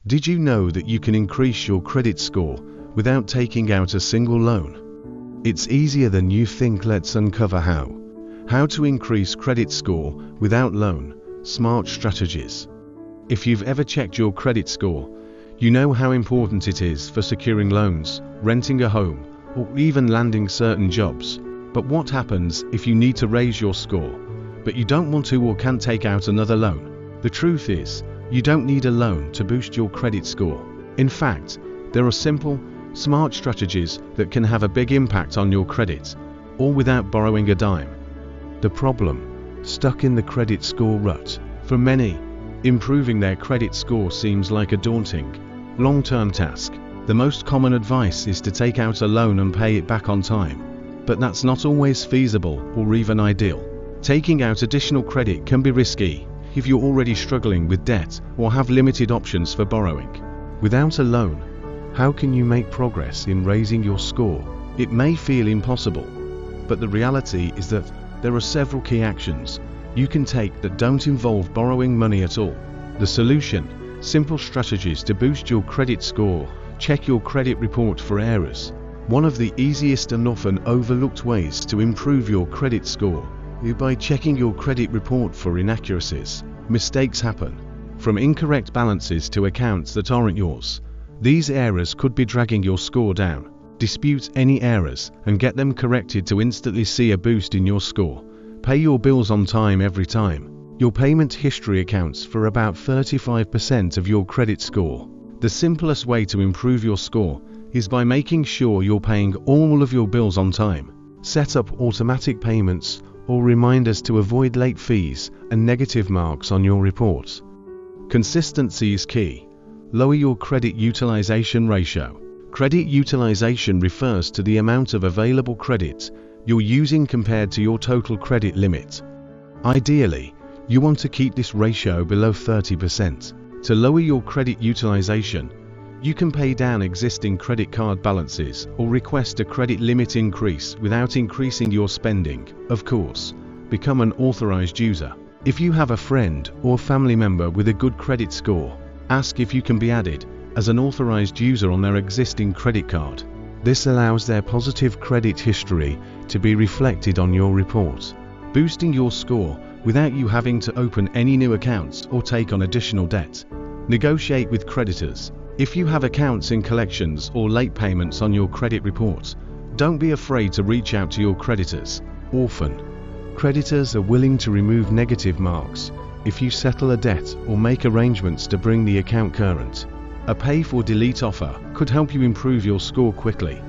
Did you know that you can increase your credit score without taking out a single loan? It's easier than you think. Let's uncover how. How to increase credit score without loan, smart strategies. If you've ever checked your credit score, you know how important it is for securing loans, renting a home, or even landing certain jobs. But what happens if you need to raise your score, but you don't want to or can't take out another loan? The truth is, you don't need a loan to boost your credit score. In fact, there are simple, smart strategies that can have a big impact on your credit, all without borrowing a dime. The problem: stuck in the credit score rut. For many, improving their credit score seems like a daunting, long-term task. The most common advice is to take out a loan and pay it back on time. But that's not always feasible or even ideal. Taking out additional credit can be risky if you're already struggling with debt or have limited options for borrowing. Without a loan, how can you make progress in raising your score? It may feel impossible, but the reality is that there are several key actions you can take that don't involve borrowing money at all. The solution: simple strategies to boost your credit score. Check your credit report for errors. One of the easiest and often overlooked ways to improve your credit score is by checking your credit report for inaccuracies. Mistakes happen, from incorrect balances to accounts that aren't yours. These errors could be dragging your score down. Dispute any errors and get them corrected to instantly see a boost in your score. Pay your bills on time every time. Your payment history accounts for about 35% of your credit score. The simplest way to improve your score is by making sure you're paying all of your bills on time. Set up automatic payments or reminders to avoid late fees and negative marks on your reports. Consistency is key. Lower your credit utilization ratio. Credit utilization refers to the amount of available credit you're using compared to your total credit limit. Ideally, you want to keep this ratio below 30%. To lower your credit utilization, you can pay down existing credit card balances or request a credit limit increase without increasing your spending. Of course, become an authorized user. If you have a friend or family member with a good credit score, ask if you can be added as an authorized user on their existing credit card. This allows their positive credit history to be reflected on your report, boosting your score without you having to open any new accounts or take on additional debt. Negotiate with creditors. If you have accounts in collections or late payments on your credit report, don't be afraid to reach out to your creditors. Often, creditors are willing to remove negative marks if you settle a debt or make arrangements to bring the account current. A pay-for-delete offer could help you improve your score quickly.